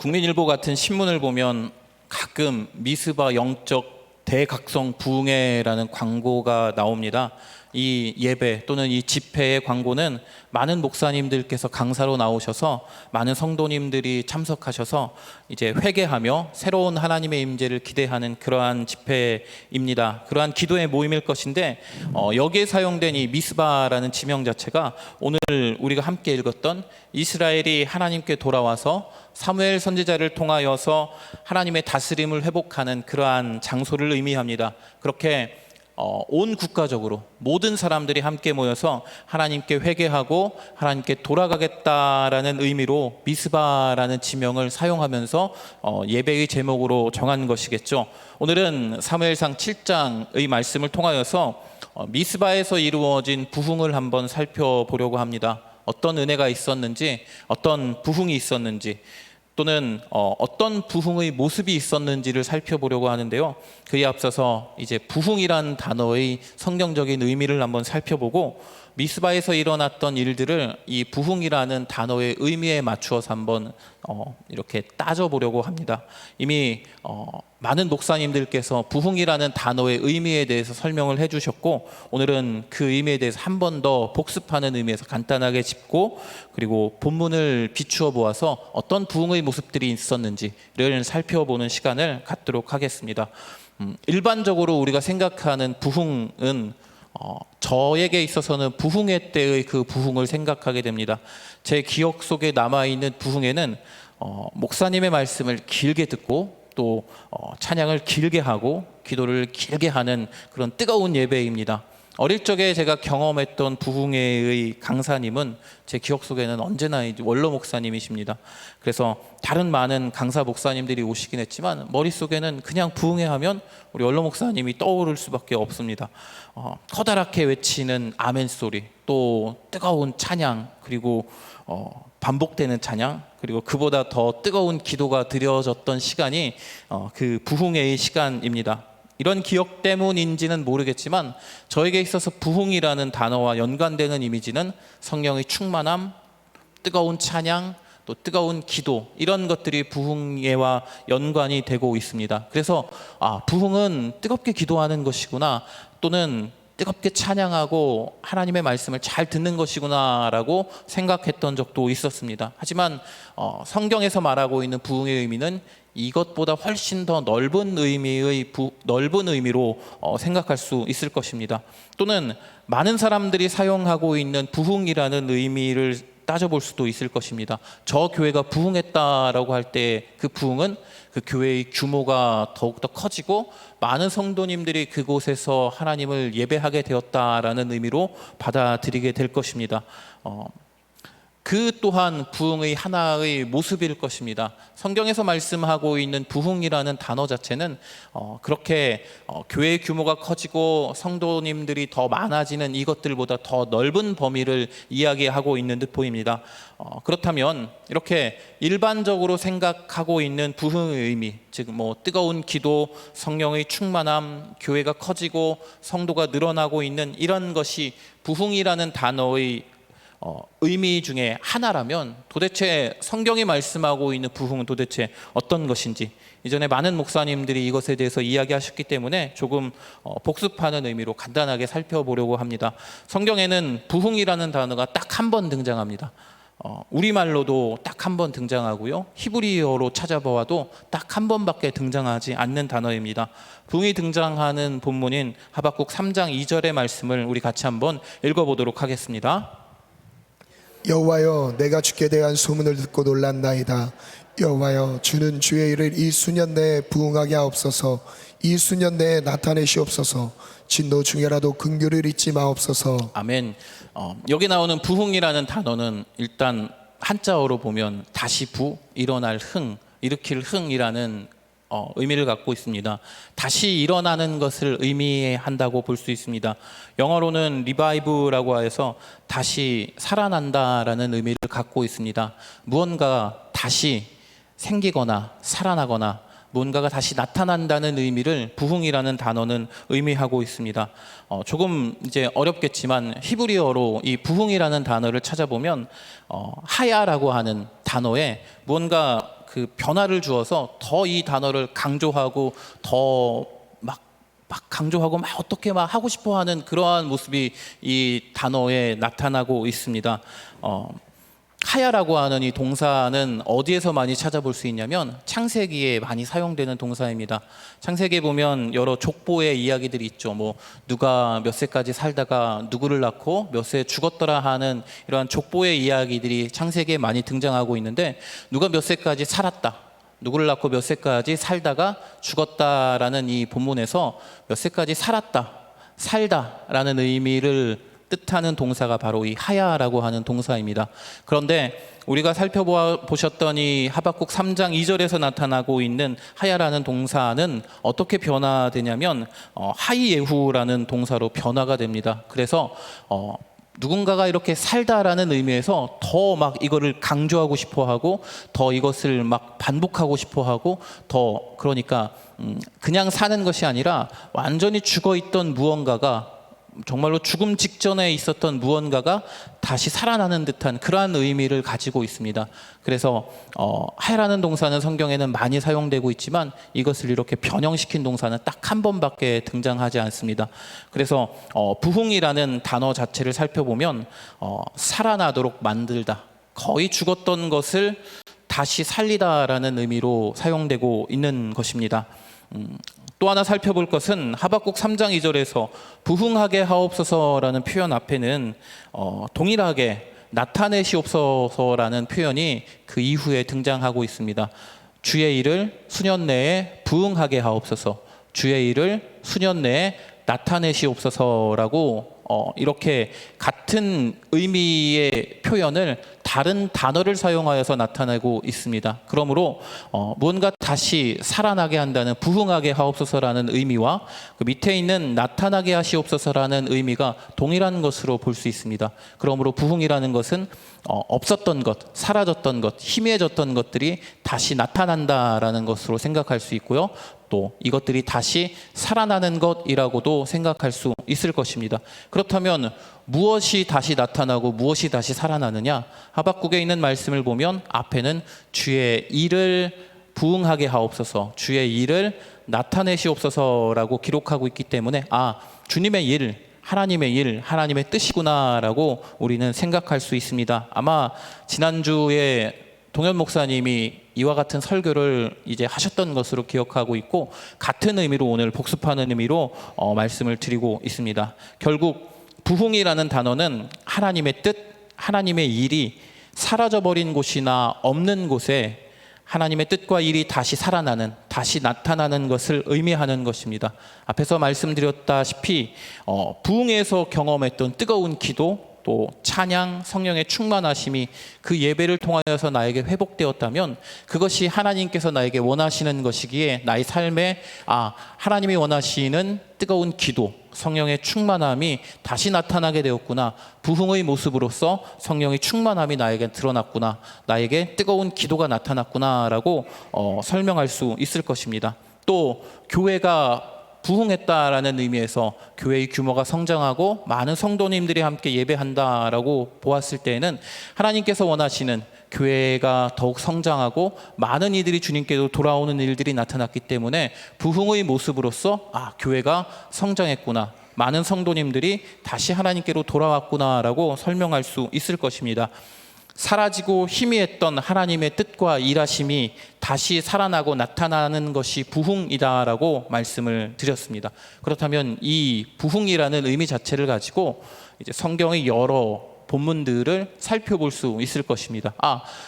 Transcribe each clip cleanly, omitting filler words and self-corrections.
국민일보 같은 신문을 보면 가끔 미스바 영적 대각성 부흥회라는 광고가 나옵니다. 이 예배 또는 이 집회의 광고는 많은 목사님들께서 강사로 나오셔서 많은 성도님들이 참석하셔서 이제 회개하며 새로운 하나님의 임재를 기대하는 그러한 집회입니다. 그러한 기도의 모임일 것인데 여기에 사용된 이 미스바라는 지명 자체가 오늘 우리가 함께 읽었던 이스라엘이 하나님께 돌아와서 사무엘 선지자를 통하여서 하나님의 다스림을 회복하는 그러한 장소를 의미합니다. 그렇게 온 국가적으로 모든 사람들이 함께 모여서 하나님께 회개하고 하나님께 돌아가겠다라는 의미로 미스바라는 지명을 사용하면서 예배의 제목으로 정한 것이겠죠. 오늘은 사무엘상 7장의 말씀을 통하여서 미스바에서 이루어진 부흥을 한번 살펴보려고 합니다. 어떤 은혜가 있었는지, 어떤 부흥이 있었는지, 또는 어떤 부흥의 모습이 있었는지를 살펴보려고 하는데요. 그에 앞서서 이제 부흥이란 단어의 성경적인 의미를 한번 살펴보고 미스바에서 일어났던 일들을 이 부흥이라는 단어의 의미에 맞추어서 한번 이렇게 따져보려고 합니다. 이미 많은 목사님들께서 부흥이라는 단어의 의미에 대해서 설명을 해주셨고 오늘은 그 의미에 대해서 한 번 더 복습하는 의미에서 간단하게 짚고 그리고 본문을 비추어 보아서 어떤 부흥의 모습들이 있었는지를 살펴보는 시간을 갖도록 하겠습니다. 일반적으로 우리가 생각하는 부흥은 저에게 있어서는 부흥회 때의 그 부흥을 생각하게 됩니다. 제 기억 속에 남아있는 부흥회는 목사님의 말씀을 길게 듣고 또 찬양을 길게 하고 기도를 길게 하는 그런 뜨거운 예배입니다. 어릴 적에 제가 경험했던 부흥회의 강사님은 제 기억 속에는 언제나 원로 목사님이십니다. 그래서 다른 많은 강사 목사님들이 오시긴 했지만 머릿속에는 그냥 부흥회 하면 우리 원로 목사님이 떠오를 수밖에 없습니다. 커다랗게 외치는 아멘 소리, 또 뜨거운 찬양, 그리고 반복되는 찬양, 그리고 그보다 더 뜨거운 기도가 드려졌던 시간이 그 부흥회의 시간입니다. 이런 기억 때문인지는 모르겠지만 저에게 있어서 부흥이라는 단어와 연관되는 이미지는 성령의 충만함, 뜨거운 찬양, 또 뜨거운 기도, 이런 것들이 부흥회와 연관이 되고 있습니다. 그래서 부흥은 뜨겁게 기도하는 것이구나, 또는 뜨겁게 찬양하고 하나님의 말씀을 잘 듣는 것이구나라고 생각했던 적도 있었습니다. 하지만 성경에서 말하고 있는 부흥의 의미는 이것보다 훨씬 더 넓은 의미로 생각할 수 있을 것입니다. 또는 많은 사람들이 사용하고 있는 부흥이라는 의미를 따져볼 수도 있을 것입니다. 저 교회가 부흥했다라고 할 때 그 부흥은 그 교회의 규모가 더욱더 커지고 많은 성도님들이 그곳에서 하나님을 예배하게 되었다라는 의미로 받아들이게 될 것입니다. 그 또한 부흥의 하나의 모습일 것입니다. 성경에서 말씀하고 있는 부흥이라는 단어 자체는 그렇게 교회의 규모가 커지고 성도님들이 더 많아지는 이것들보다 더 넓은 범위를 이야기하고 있는 듯 보입니다. 그렇다면 이렇게 일반적으로 생각하고 있는 부흥의 의미, 즉 뜨거운 기도, 성령의 충만함, 교회가 커지고 성도가 늘어나고 있는 이런 것이 부흥이라는 단어의 의미 중에 하나라면 도대체 성경이 말씀하고 있는 부흥은 도대체 어떤 것인지 이전에 많은 목사님들이 이것에 대해서 이야기하셨기 때문에 조금 복습하는 의미로 간단하게 살펴보려고 합니다. 성경에는 부흥이라는 단어가 딱 한 번 등장합니다. 우리말로도 딱 한 번 등장하고요, 히브리어로 찾아보아도 딱 한 번밖에 등장하지 않는 단어입니다. 부흥이 등장하는 본문인 하박국 3장 2절의 말씀을 우리 같이 한번 읽어보도록 하겠습니다. 여호와여, 내가 주께 대한 소문을 듣고 놀랐나이다. 여호와여, 주는 주의 일을 이 수년 내에 부응하게 하옵소서. 이 수년 내에 나타내시옵소서. 진노 중에라도 긍휼을 잊지 마옵소서. 아멘. 여기 나오는 부흥이라는 단어는 일단 한자어로 보면 다시 일어날 흥, 일으킬 흥이라는 의미를 갖고 있습니다. 다시 일어나는 것을 의미한다고 볼 수 있습니다. 영어로는 revive라고 해서 다시 살아난다라는 의미를 갖고 있습니다. 무언가 다시 생기거나 살아나거나 무언가가 다시 나타난다는 의미를 부흥이라는 단어는 의미하고 있습니다. 조금 이제 어렵겠지만 히브리어로 이 부흥이라는 단어를 찾아보면 하야라고 하는 단어에 무언가 그 변화를 주어서 더 이 단어를 강조하고 더 막 강조하고 막 어떻게 막 하고 싶어하는 그러한 모습이 이 단어에 나타나고 있습니다. 하야라고 하는 이 동사는 어디에서 많이 찾아볼 수 있냐면 창세기에 많이 사용되는 동사입니다. 창세기에 보면 여러 족보의 이야기들이 있죠. 뭐 누가 몇 세까지 살다가 누구를 낳고 몇 세에 죽었더라 하는 이러한 족보의 이야기들이 창세기에 많이 등장하고 있는데, 누가 몇 세까지 살았다, 누구를 낳고 몇 세까지 살다가 죽었다라는 이 본문에서 몇 세까지 살다라는 의미를 뜻하는 동사가 바로 이 하야라고 하는 동사입니다. 그런데 우리가 살펴보셨던 이 하박국 3장 2절에서 나타나고 있는 하야라는 동사는 어떻게 변화되냐면 하이예후라는 동사로 변화가 됩니다. 그래서 누군가가 이렇게 살다라는 의미에서 더 막 이거를 강조하고 싶어하고 더 이것을 막 반복하고 싶어하고 더, 그러니까 그냥 사는 것이 아니라 완전히 죽어있던 무언가가, 정말로 죽음 직전에 있었던 무언가가 다시 살아나는 듯한 그러한 의미를 가지고 있습니다. 그래서 하야라는 동사는 성경에는 많이 사용되고 있지만 이것을 이렇게 변형시킨 동사는 딱 한 번밖에 등장하지 않습니다. 그래서 부흥이라는 단어 자체를 살펴보면 살아나도록 만들다, 거의 죽었던 것을 다시 살리다라는 의미로 사용되고 있는 것입니다. 또 하나 살펴볼 것은 하박국 3장 2절에서 부흥하게 하옵소서라는 표현 앞에는 동일하게 나타내시옵소서라는 표현이 그 이후에 등장하고 있습니다. 주의 일을 수년 내에 부흥하게 하옵소서, 주의 일을 수년 내에 나타내시옵소서라고 이렇게 같은 의미의 표현을 다른 단어를 사용하여서 나타내고 있습니다. 그러므로 무언가 다시 살아나게 한다는 부흥하게 하옵소서라는 의미와 그 밑에 있는 나타나게 하시옵소서라는 의미가 동일한 것으로 볼 수 있습니다. 그러므로 부흥이라는 것은 없었던 것, 사라졌던 것, 희미해졌던 것들이 다시 나타난다라는 것으로 생각할 수 있고요. 또 이것들이 다시 살아나는 것이라고도 생각할 수 있을 것입니다. 그렇다면 무엇이 다시 나타나고 무엇이 다시 살아나느냐? 하박국에 있는 말씀을 보면 앞에는 주의 일을 부흥하게 하옵소서, 주의 일을 나타내시옵소서라고 기록하고 있기 때문에 주님의 일, 하나님의 일, 하나님의 뜻이구나라고 우리는 생각할 수 있습니다. 아마 지난주에 동현 목사님이 이와 같은 설교를 이제 하셨던 것으로 기억하고 있고, 같은 의미로 오늘 복습하는 의미로 말씀을 드리고 있습니다. 결국 부흥이라는 단어는 하나님의 뜻, 하나님의 일이 사라져버린 곳이나 없는 곳에 하나님의 뜻과 일이 다시 살아나는, 다시 나타나는 것을 의미하는 것입니다. 앞에서 말씀드렸다시피 부흥에서 경험했던 뜨거운 기도, 또 찬양, 성령의 충만하심이 그 예배를 통하여서 나에게 회복되었다면 그것이 하나님께서 나에게 원하시는 것이기에 나의 삶에 하나님이 원하시는 뜨거운 기도, 성령의 충만함이 다시 나타나게 되었구나, 부흥의 모습으로서 성령의 충만함이 나에게 드러났구나, 나에게 뜨거운 기도가 나타났구나 라고 설명할 수 있을 것입니다. 또 교회가 부흥했다라는 의미에서 교회의 규모가 성장하고 많은 성도님들이 함께 예배한다라고 보았을 때에는 하나님께서 원하시는 교회가 더욱 성장하고 많은 이들이 주님께로 돌아오는 일들이 나타났기 때문에 부흥의 모습으로서 교회가 성장했구나, 많은 성도님들이 다시 하나님께로 돌아왔구나라고 설명할 수 있을 것입니다. 사라지고 희미했던 하나님의 뜻과 일하심이 다시 살아나고 나타나는 것이 부흥이다라고 말씀을 드렸습니다. 그렇다면 이 부흥이라는 의미 자체를 가지고 이제 성경의 여러 본문들을 살펴볼 수 있을 것입니다.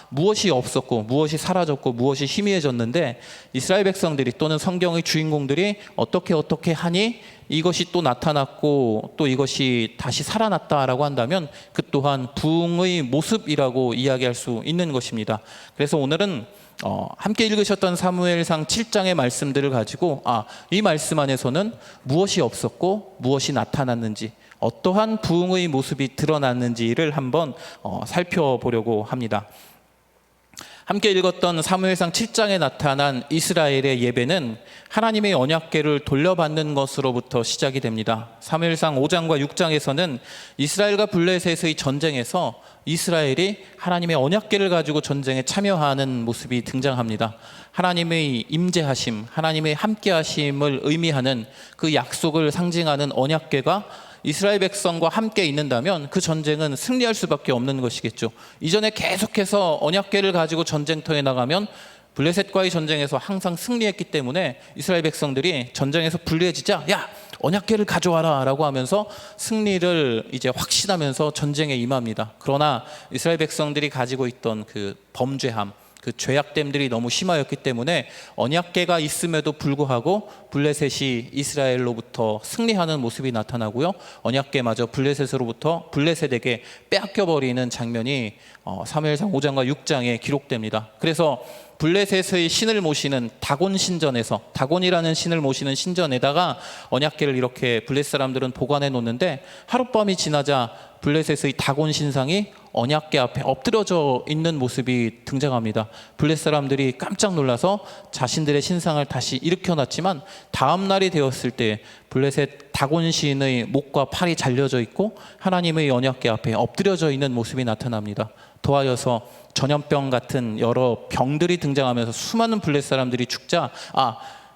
무엇이 없었고 무엇이 사라졌고 무엇이 희미해졌는데 이스라엘 백성들이 또는 성경의 주인공들이 어떻게 하니 이것이 또 나타났고 또 이것이 다시 살아났다라고 한다면 그 또한 부흥의 모습이라고 이야기할 수 있는 것입니다. 그래서 오늘은 함께 읽으셨던 사무엘상 7장의 말씀들을 가지고 이 말씀 안에서는 무엇이 없었고 무엇이 나타났는지, 어떠한 부흥의 모습이 드러났는지를 한번 살펴보려고 합니다. 함께 읽었던 사무엘상 7장에 나타난 이스라엘의 예배는 하나님의 언약궤를 돌려받는 것으로부터 시작이 됩니다. 사무엘상 5장과 6장에서는 이스라엘과 블레셋의 전쟁에서 이스라엘이 하나님의 언약궤를 가지고 전쟁에 참여하는 모습이 등장합니다. 하나님의 임재하심, 하나님의 함께하심을 의미하는 그 약속을 상징하는 언약궤가 이스라엘 백성과 함께 있는다면 그 전쟁은 승리할 수밖에 없는 것이겠죠. 이전에 계속해서 언약궤를 가지고 전쟁터에 나가면 블레셋과의 전쟁에서 항상 승리했기 때문에 이스라엘 백성들이 전쟁에서 불리해지자 야 언약궤를 가져와라 라고 하면서 승리를 이제 확신하면서 전쟁에 임합니다. 그러나 이스라엘 백성들이 가지고 있던 그 범죄함, 그 죄악됨들이 너무 심하였기 때문에 언약궤가 있음에도 불구하고 블레셋이 이스라엘로부터 승리하는 모습이 나타나고요. 언약궤마저 블레셋에게 빼앗겨버리는 장면이 사무엘상 5장과 6장에 기록됩니다. 그래서 블레셋의 신을 모시는 다곤 신전에서 다곤이라는 신을 모시는 신전에다가 언약궤를 이렇게 블레셋 사람들은 보관해 놓는데 하룻밤이 지나자 블레셋의 다곤 신상이 언약궤 앞에 엎드려져 있는 모습이 등장합니다. 블레셋 사람들이 깜짝 놀라서 자신들의 신상을 다시 일으켜놨지만 다음 날이 되었을 때 블레셋 다곤 신의 목과 팔이 잘려져 있고 하나님의 언약궤 앞에 엎드려져 있는 모습이 나타납니다. 더하여서 전염병 같은 여러 병들이 등장하면서 수많은 블레셋 사람들이 죽자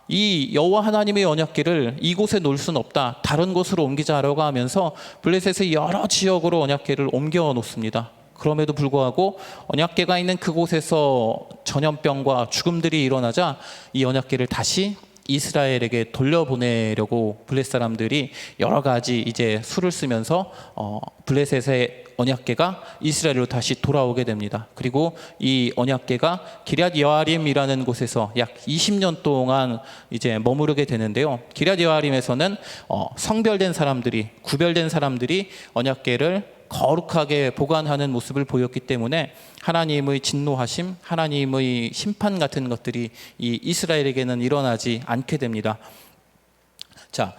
이 여호와 하나님의 언약궤를 이곳에 놓을 수는 없다. 다른 곳으로 옮기자라고 하면서 블레셋의 여러 지역으로 언약궤를 옮겨 놓습니다. 그럼에도 불구하고 언약궤가 있는 그곳에서 전염병과 죽음들이 일어나자 이 언약궤를 다시 이스라엘에게 돌려보내려고 블레셋 사람들이 여러 가지 이제 수를 쓰면서 블레셋의 언약궤가 이스라엘로 다시 돌아오게 됩니다. 그리고 이 언약궤가 기럇 여아림이라는 곳에서 약 20년 동안 이제 머무르게 되는데요. 기럇 여아림에서는 성별된 사람들이 구별된 사람들이 언약궤를 거룩하게 보관하는 모습을 보였기 때문에 하나님의 진노하심, 하나님의 심판 같은 것들이 이 이스라엘에게는 일어나지 않게 됩니다. 자,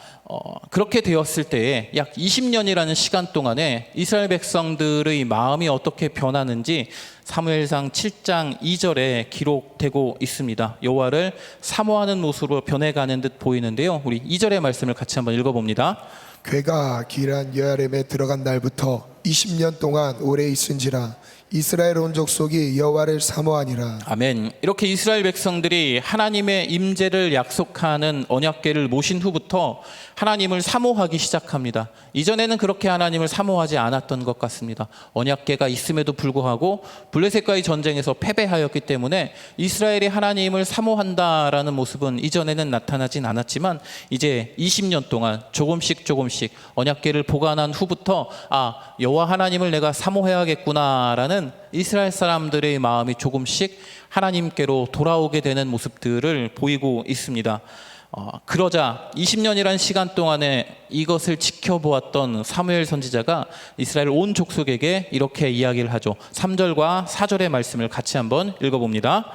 그렇게 되었을 때에 약 20년이라는 시간 동안에 이스라엘 백성들의 마음이 어떻게 변하는지 사무엘상 7장 2절에 기록되고 있습니다. 여호와를 사모하는 모습으로 변해가는 듯 보이는데요. 우리 2절의 말씀을 같이 한번 읽어봅니다. 궤가 기럇 여아림에 들어간 날부터 20년 동안 오래 있은지라 이스라엘 온 족속이 여호와를 사모하니라. 아멘. 이렇게 이스라엘 백성들이 하나님의 임재를 약속하는 언약궤를 모신 후부터 하나님을 사모하기 시작합니다. 이전에는 그렇게 하나님을 사모하지 않았던 것 같습니다. 언약궤가 있음에도 불구하고 블레셋과의 전쟁에서 패배하였기 때문에 이스라엘이 하나님을 사모한다라는 모습은 이전에는 나타나진 않았지만 이제 20년 동안 조금씩 언약궤를 보관한 후부터 여호와 하나님을 내가 사모해야겠구나라는 이스라엘 사람들의 마음이 조금씩 하나님께로 돌아오게 되는 모습들을 보이고 있습니다. 그러자 20년이라는 시간 동안에 이것을 지켜보았던 사무엘 선지자가 이스라엘 온 족속에게 이렇게 이야기를 하죠. 3절과 4절의 말씀을 같이 한번 읽어봅니다.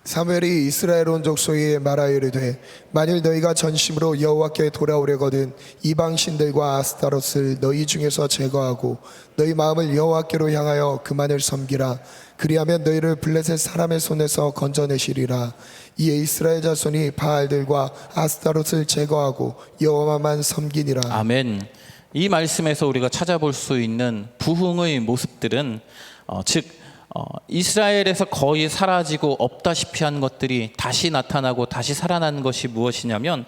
사무엘이 이스라엘 온 족속에게 말하여 이르되 만일 너희가 전심으로 여호와께 돌아오려거든 이방 신들과 아스타롯을 너희 중에서 제거하고 너희 마음을 여호와께로 향하여 그만을 섬기라. 그리하면 너희를 블레셋 사람의 손에서 건져내시리라. 이에 이스라엘 자손이 바알들과 아스타롯을 제거하고 여호와만 섬기니라. 아멘. 이 말씀에서 우리가 찾아볼 수 있는 부흥의 모습들은 이스라엘에서 거의 사라지고 없다시피 한 것들이 다시 나타나고 다시 살아나는 것이 무엇이냐면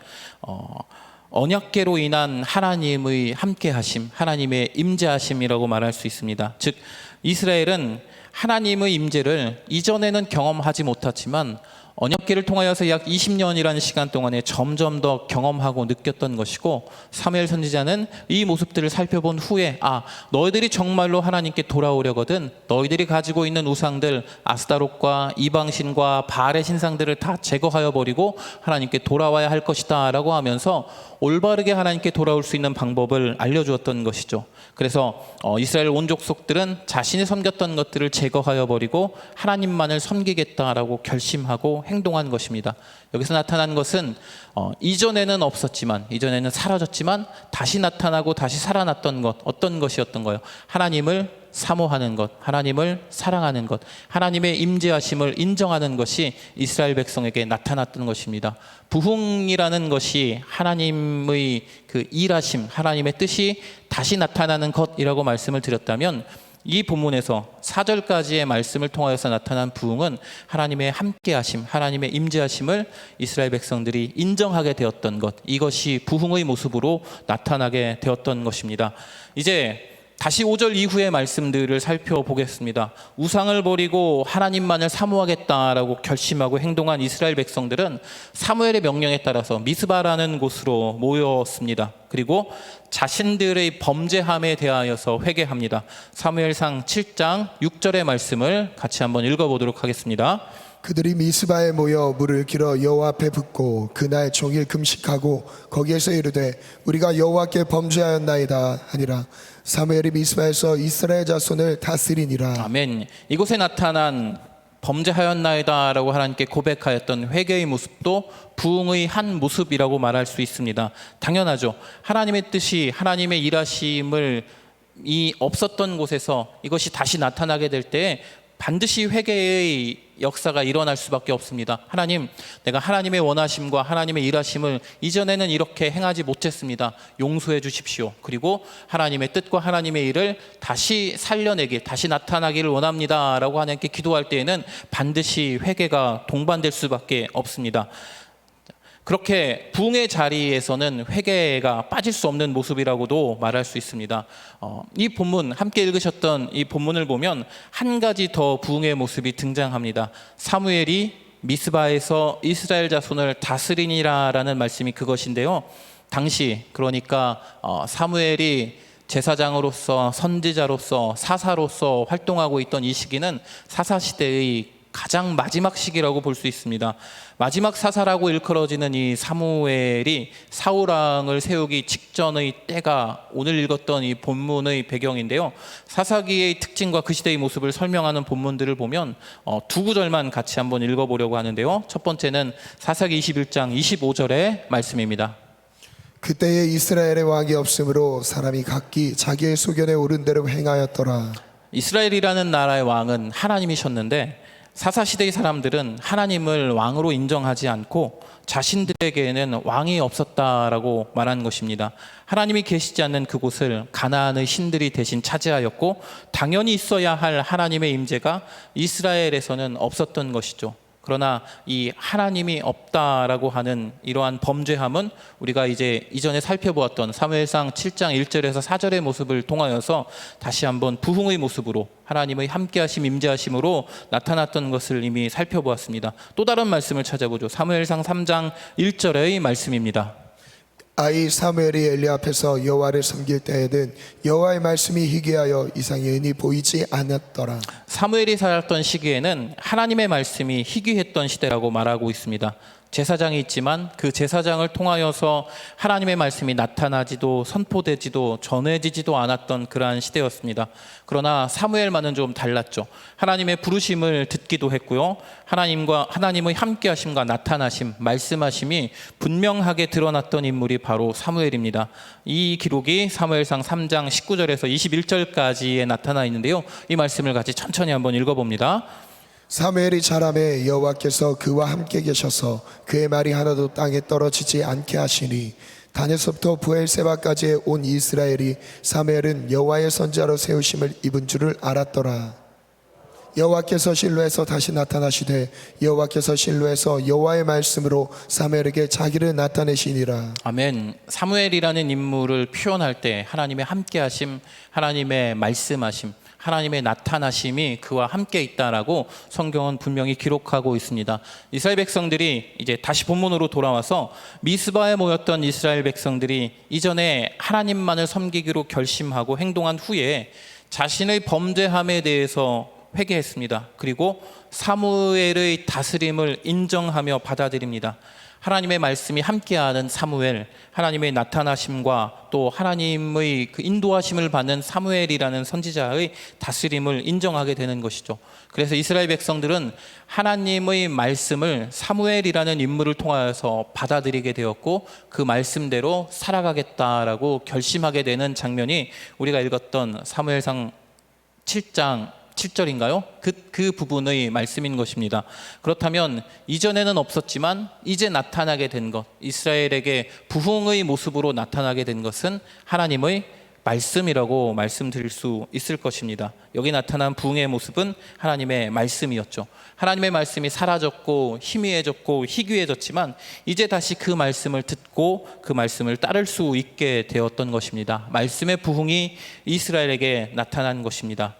언약궤로 인한 하나님의 함께하심, 하나님의 임재하심이라고 말할 수 있습니다. 즉 이스라엘은 하나님의 임재를 이전에는 경험하지 못했지만 언약궤를 통하여서 약 20년이라는 시간 동안에 점점 더 경험하고 느꼈던 것이고 사무엘 선지자는 이 모습들을 살펴본 후에 너희들이 정말로 하나님께 돌아오려거든 너희들이 가지고 있는 우상들 아스타롯과 이방신과 바알의 신상들을 다 제거하여 버리고 하나님께 돌아와야 할 것이다 라고 하면서 올바르게 하나님께 돌아올 수 있는 방법을 알려주었던 것이죠. 그래서 이스라엘 온 족속들은 자신이 섬겼던 것들을 제거하여 버리고 하나님만을 섬기겠다라고 결심하고 행동한 것입니다. 여기서 나타난 것은 이전에는 없었지만, 이전에는 사라졌지만 다시 나타나고 다시 살아났던 것, 어떤 것이었던 거예요? 하나님을 사모하는 것, 하나님을 사랑하는 것, 하나님의 임재하심을 인정하는 것이 이스라엘 백성에게 나타났던 것입니다. 부흥이라는 것이 하나님의 그 일하심, 하나님의 뜻이 다시 나타나는 것이라고 말씀을 드렸다면, 이 본문에서 4절까지의 말씀을 통하여서 나타난 부흥은 하나님의 함께하심, 하나님의 임재하심을 이스라엘 백성들이 인정하게 되었던 것, 이것이 부흥의 모습으로 나타나게 되었던 것입니다. 이제 다시 5절 이후의 말씀들을 살펴보겠습니다. 우상을 버리고 하나님만을 사모하겠다라고 결심하고 행동한 이스라엘 백성들은 사무엘의 명령에 따라서 미스바라는 곳으로 모였습니다. 그리고 자신들의 범죄함에 대하여서 회개합니다. 사무엘상 7장 6절의 말씀을 같이 한번 읽어보도록 하겠습니다. 그들이 미스바에 모여 물을 길어 여호와 앞에 붓고 그날 종일 금식하고 거기에서 이르되 우리가 여호와께 범죄하였나이다 하니라. 사무엘이 미스바에서 이스라엘 자손을 다스리니라. 아멘. 이곳에 나타난 범죄하였나이다라고 하나님께 고백하였던 회개의 모습도 부흥의 한 모습이라고 말할 수 있습니다. 당연하죠. 하나님의 뜻이, 하나님의 일하심을 이 없었던 곳에서 이것이 다시 나타나게 될 때 반드시 회개의 역사가 일어날 수밖에 없습니다. 하나님, 내가 하나님의 원하심과 하나님의 일하심을 이전에는 이렇게 행하지 못했습니다. 용서해 주십시오. 그리고 하나님의 뜻과 하나님의 일을 다시 살려내길, 다시 나타나기를 원합니다 라고 하나님께 기도할 때에는 반드시 회개가 동반될 수밖에 없습니다. 그렇게 부흥의 자리에서는 회개가 빠질 수 없는 모습이라고도 말할 수 있습니다. 이 본문, 함께 읽으셨던 이 본문을 보면 한 가지 더 부흥의 모습이 등장합니다. 사무엘이 미스바에서 이스라엘 자손을 다스리니라라는 말씀이 그것인데요. 당시, 그러니까 사무엘이 제사장으로서, 선지자로서, 사사로서 활동하고 있던 이 시기는 사사시대의 가장 마지막 시기라고 볼 수 있습니다. 마지막 사사라고 일컬어지는 이 사무엘이 사울왕을 세우기 직전의 때가 오늘 읽었던 이 본문의 배경인데요. 사사기의 특징과 그 시대의 모습을 설명하는 본문들을 보면 두 구절만 같이 한번 읽어보려고 하는데요. 첫 번째는 사사기 21장 25절의 말씀입니다. 그때에 이스라엘의 왕이 없으므로 사람이 각기 자기의 소견에 오른 대로 행하였더라. 이스라엘이라는 나라의 왕은 하나님이셨는데 사사시대의 사람들은 하나님을 왕으로 인정하지 않고 자신들에게는 왕이 없었다라고 말한 것입니다. 하나님이 계시지 않는 그곳을 가나안의 신들이 대신 차지하였고 당연히 있어야 할 하나님의 임재가 이스라엘에서는 없었던 것이죠. 그러나 이 하나님이 없다라고 하는 이러한 범죄함은 우리가 이제 이전에 살펴보았던 사무엘상 7장 1절에서 4절의 모습을 통하여서 다시 한번 부흥의 모습으로 하나님의 함께하심, 임재하심으로 나타났던 것을 이미 살펴보았습니다. 또 다른 말씀을 찾아보죠. 사무엘상 3장 1절의 말씀입니다. 아이 사무엘이 엘리 앞에서 여호와를 섬길 때에는 여호와의 말씀이 희귀하여 이상의 은이 보이지 않았더라. 사무엘이 살았던 시기에는 하나님의 말씀이 희귀했던 시대라고 말하고 있습니다. 제사장이 있지만 그 제사장을 통하여서 하나님의 말씀이 나타나지도 선포되지도 전해지지도 않았던 그러한 시대였습니다. 그러나 사무엘만은 좀 달랐죠. 하나님의 부르심을 듣기도 했고요. 하나님의 함께하심과 나타나심, 말씀하심이 분명하게 드러났던 인물이 바로 사무엘입니다. 이 기록이 사무엘상 3장 19절에서 21절까지에 나타나 있는데요. 이 말씀을 같이 천천히 한번 읽어봅니다. 사무엘이 자라매 여호와께서 그와 함께 계셔서 그의 말이 하나도 땅에 떨어지지 않게 하시니 단에서부터 부엘세바까지 온 이스라엘이 사무엘은 여호와의 선지자로 세우심을 입은 줄을 알았더라. 여호와께서 실로에서 다시 나타나시되 여호와께서 실로에서 여호와의 말씀으로 사무엘에게 자기를 나타내시니라. 아멘. 사무엘이라는 인물을 표현할 때 하나님의 함께하심, 하나님의 말씀하심, 하나님의 나타나심이 그와 함께 있다라고 성경은 분명히 기록하고 있습니다. 이스라엘 백성들이 이제 다시 본문으로 돌아와서 미스바에 모였던 이스라엘 백성들이 이전에 하나님만을 섬기기로 결심하고 행동한 후에 자신의 범죄함에 대해서 회개했습니다. 그리고 사무엘의 다스림을 인정하며 받아들입니다. 하나님의 말씀이 함께하는 사무엘, 하나님의 나타나심과 또 하나님의 그 인도하심을 받는 사무엘이라는 선지자의 다스림을 인정하게 되는 것이죠. 그래서 이스라엘 백성들은 하나님의 말씀을 사무엘이라는 인물을 통하여서 받아들이게 되었고 그 말씀대로 살아가겠다라고 결심하게 되는 장면이 우리가 읽었던 사무엘상 7장 7절인가요? 그 부분의 말씀인 것입니다. 그렇다면 이전에는 없었지만 이제 나타나게 된 것, 이스라엘에게 부흥의 모습으로 나타나게 된 것은 하나님의 말씀이라고 말씀드릴 수 있을 것입니다. 여기 나타난 부흥의 모습은 하나님의 말씀이었죠. 하나님의 말씀이 사라졌고 희미해졌고 희귀해졌지만 이제 다시 그 말씀을 듣고 그 말씀을 따를 수 있게 되었던 것입니다. 말씀의 부흥이 이스라엘에게 나타난 것입니다.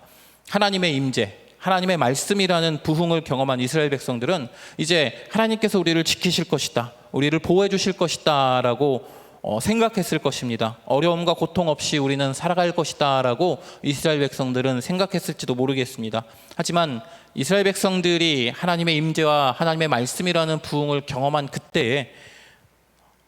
하나님의 임재, 하나님의 말씀이라는 부흥을 경험한 이스라엘 백성들은 이제 하나님께서 우리를 지키실 것이다, 우리를 보호해 주실 것이다 라고 생각했을 것입니다. 어려움과 고통 없이 우리는 살아갈 것이다 라고 이스라엘 백성들은 생각했을지도 모르겠습니다. 하지만 이스라엘 백성들이 하나님의 임재와 하나님의 말씀이라는 부흥을 경험한 그때에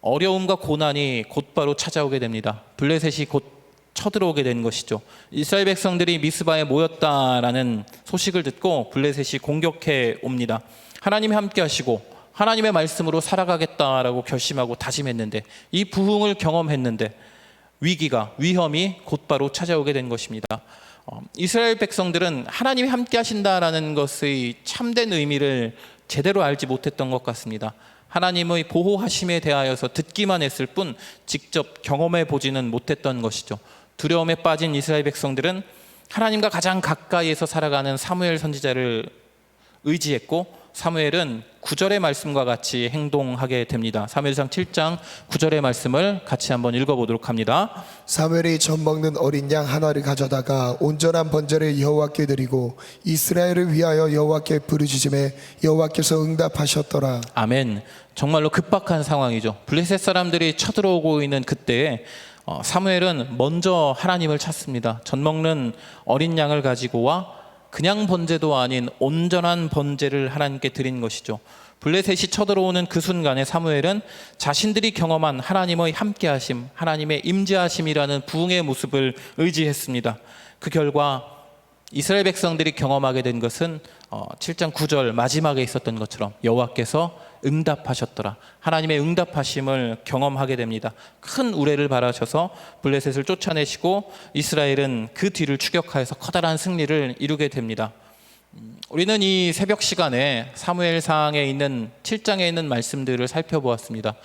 어려움과 고난이 곧바로 찾아오게 됩니다. 블레셋이 곧 쳐들어오게 된 것이죠. 이스라엘 백성들이 미스바에 모였다라는 소식을 듣고 블레셋이 공격해 옵니다. 하나님이 함께 하시고 하나님의 말씀으로 살아가겠다라고 결심하고 다짐했는데, 이 부흥을 경험했는데 위험이 곧바로 찾아오게 된 것입니다. 이스라엘 백성들은 하나님이 함께 하신다라는 것의 참된 의미를 제대로 알지 못했던 것 같습니다. 하나님의 보호하심에 대하여서 듣기만 했을 뿐 직접 경험해 보지는 못했던 것이죠. 두려움에 빠진 이스라엘 백성들은 하나님과 가장 가까이에서 살아가는 사무엘 선지자를 의지했고, 사무엘은 9절의 말씀과 같이 행동하게 됩니다. 사무엘상 7장 9절의 말씀을 같이 한번 읽어보도록 합니다. 사무엘이 젖 먹는 어린 양 하나를 가져다가 온전한 번제를 여호와께 드리고 이스라엘을 위하여 여호와께 부르짖음에 여호와께서 응답하셨더라. 아멘. 정말로 급박한 상황이죠. 블레셋 사람들이 쳐들어오고 있는 그때에 사무엘은 먼저 하나님을 찾습니다. 젖 먹는 어린 양을 가지고 와 그냥 번제도 아닌 온전한 번제를 하나님께 드린 것이죠. 블레셋이 쳐들어오는 그 순간에 사무엘은 자신들이 경험한 하나님의 함께하심, 하나님의 임재하심이라는 부흥의 모습을 의지했습니다. 그 결과 이스라엘 백성들이 경험하게 된 것은 7장 9절 마지막에 있었던 것처럼 여호와께서 응답하셨더라, 하나님의 응답하심을 경험하게 됩니다. 큰 우레를 바라셔서 블레셋을 쫓아내시고 이스라엘은 그 뒤를 추격하여서 커다란 승리를 이루게 됩니다. 우리는 이 새벽 시간에 사무엘상에 있는 7장에 있는 말씀들을 살펴보았습니다.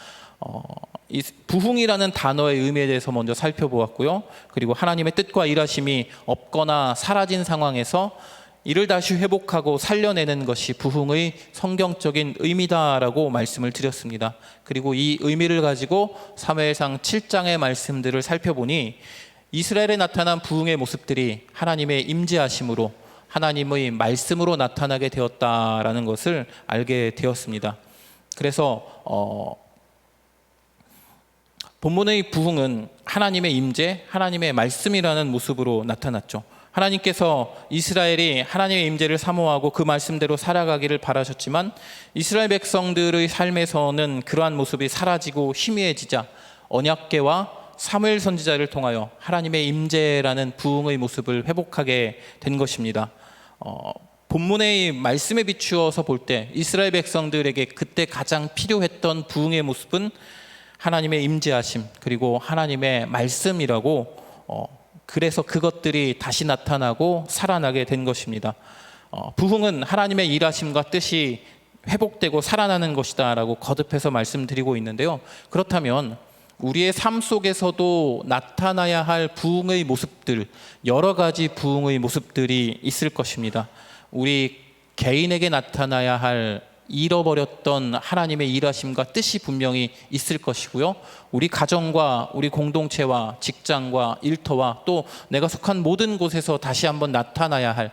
이 부흥이라는 단어의 의미에 대해서 먼저 살펴보았고요. 그리고 하나님의 뜻과 일하심이 없거나 사라진 상황에서 이를 다시 회복하고 살려내는 것이 부흥의 성경적인 의미다라고 말씀을 드렸습니다. 그리고 이 의미를 가지고 사무엘상 7장의 말씀들을 살펴보니 이스라엘에 나타난 부흥의 모습들이 하나님의 임재하심으로, 하나님의 말씀으로 나타나게 되었다라는 것을 알게 되었습니다. 그래서 본문의 부흥은 하나님의 임재, 하나님의 말씀이라는 모습으로 나타났죠. 하나님께서 이스라엘이 하나님의 임재를 사모하고 그 말씀대로 살아가기를 바라셨지만 이스라엘 백성들의 삶에서는 그러한 모습이 사라지고 희미해지자 언약궤와 사무엘 선지자를 통하여 하나님의 임재라는 부흥의 모습을 회복하게 된 것입니다. 본문의 말씀에 비추어서 볼 때 이스라엘 백성들에게 그때 가장 필요했던 부흥의 모습은 하나님의 임재하심 그리고 하나님의 말씀이라고, 그래서 그것들이 다시 나타나고 살아나게 된 것입니다. 부흥은 하나님의 일하심과 뜻이 회복되고 살아나는 것이다 라고 거듭해서 말씀드리고 있는데요. 그렇다면 우리의 삶 속에서도 나타나야 할 부흥의 모습들, 여러 가지 부흥의 모습들이 있을 것입니다. 우리 개인에게 나타나야 할 잃어버렸던 하나님의 일하심과 뜻이 분명히 있을 것이고요. 우리 가정과 우리 공동체와 직장과 일터와 또 내가 속한 모든 곳에서 다시 한번 나타나야 할,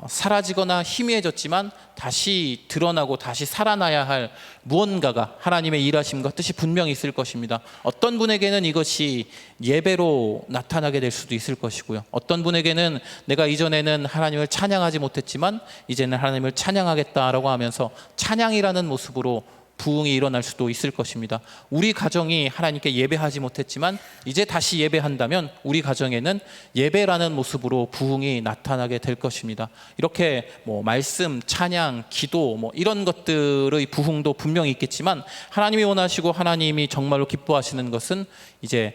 사라지거나 희미해졌지만 다시 드러나고 다시 살아나야 할 무언가가, 하나님의 일하심과 뜻이 분명히 있을 것입니다. 어떤 분에게는 이것이 예배로 나타나게 될 수도 있을 것이고요. 어떤 분에게는 내가 이전에는 하나님을 찬양하지 못했지만 이제는 하나님을 찬양하겠다라고 하면서 찬양이라는 모습으로 부흥이 일어날 수도 있을 것입니다. 우리 가정이 하나님께 예배하지 못했지만 이제 다시 예배한다면 우리 가정에는 예배라는 모습으로 부흥이 나타나게 될 것입니다. 이렇게 말씀, 찬양, 기도 이런 것들의 부흥도 분명히 있겠지만 하나님이 원하시고 하나님이 정말로 기뻐하시는 것은 이제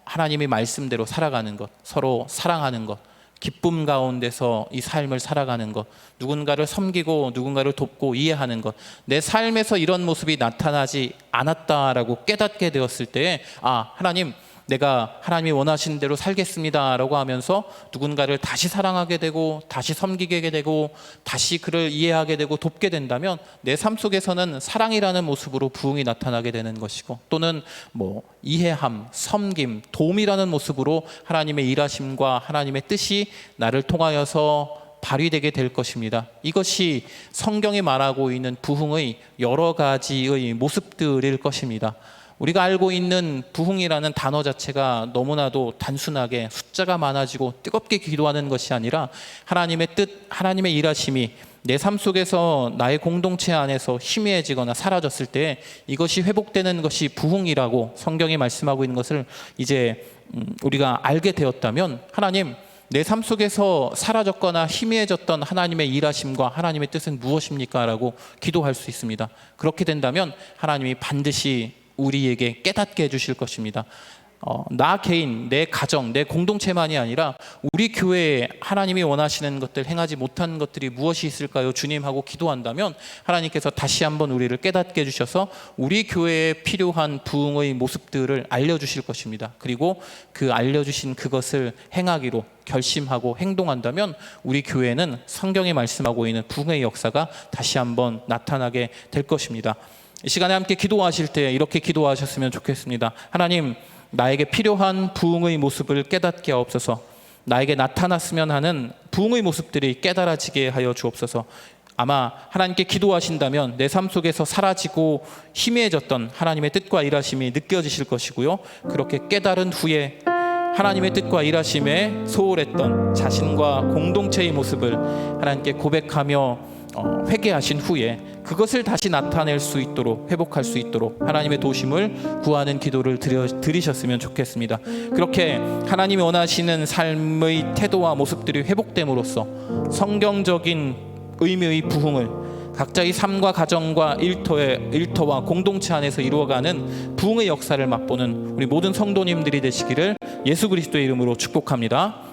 하나님의 말씀대로 살아가는 것, 서로 사랑하는 것, 기쁨 가운데서 이 삶을 살아가는 것, 누군가를 섬기고 누군가를 돕고 이해하는 것, 내 삶에서 이런 모습이 나타나지 않았다라고 깨닫게 되었을 때에 하나님, 내가 하나님이 원하시는 대로 살겠습니다 라고 하면서 누군가를 다시 사랑하게 되고 다시 섬기게 되고 다시 그를 이해하게 되고 돕게 된다면 내 삶 속에서는 사랑이라는 모습으로 부흥이 나타나게 되는 것이고, 또는 이해함, 섬김, 도움이라는 모습으로 하나님의 일하심과 하나님의 뜻이 나를 통하여서 발휘되게 될 것입니다. 이것이 성경이 말하고 있는 부흥의 여러 가지의 모습들일 것입니다. 우리가 알고 있는 부흥이라는 단어 자체가 너무나도 단순하게 숫자가 많아지고 뜨겁게 기도하는 것이 아니라 하나님의 뜻, 하나님의 일하심이 내 삶 속에서 나의 공동체 안에서 희미해지거나 사라졌을 때 이것이 회복되는 것이 부흥이라고 성경이 말씀하고 있는 것을 이제 우리가 알게 되었다면, 하나님, 내 삶 속에서 사라졌거나 희미해졌던 하나님의 일하심과 하나님의 뜻은 무엇입니까? 라고 기도할 수 있습니다. 그렇게 된다면 하나님이 반드시 우리에게 깨닫게 해주실 것입니다. 나 개인, 내 가정, 내 공동체만이 아니라 우리 교회에 하나님이 원하시는 것들, 행하지 못한 것들이 무엇이 있을까요? 주님 하고 기도한다면 하나님께서 다시 한번 우리를 깨닫게 해주셔서 우리 교회에 필요한 부흥의 모습들을 알려주실 것입니다. 그리고 그 알려주신 그것을 행하기로 결심하고 행동한다면 우리 교회는 성경이 말씀하고 있는 부흥의 역사가 다시 한번 나타나게 될 것입니다. 이 시간에 함께 기도하실 때 이렇게 기도하셨으면 좋겠습니다. 하나님, 나에게 필요한 부흥의 모습을 깨닫게 하옵소서. 나에게 나타났으면 하는 부흥의 모습들이 깨달아지게 하여 주옵소서. 아마 하나님께 기도하신다면 내 삶 속에서 사라지고 희미해졌던 하나님의 뜻과 일하심이 느껴지실 것이고요, 그렇게 깨달은 후에 하나님의 뜻과 일하심에 소홀했던 자신과 공동체의 모습을 하나님께 고백하며 회개하신 후에 그것을 다시 나타낼 수 있도록, 회복할 수 있도록 하나님의 도심을 구하는 기도를 드리셨으면 좋겠습니다. 그렇게 하나님이 원하시는 삶의 태도와 모습들이 회복됨으로써 성경적인 의미의 부흥을 각자의 삶과 가정과 일터와 공동체 안에서 이루어가는 부흥의 역사를 맛보는 우리 모든 성도님들이 되시기를 예수 그리스도의 이름으로 축복합니다.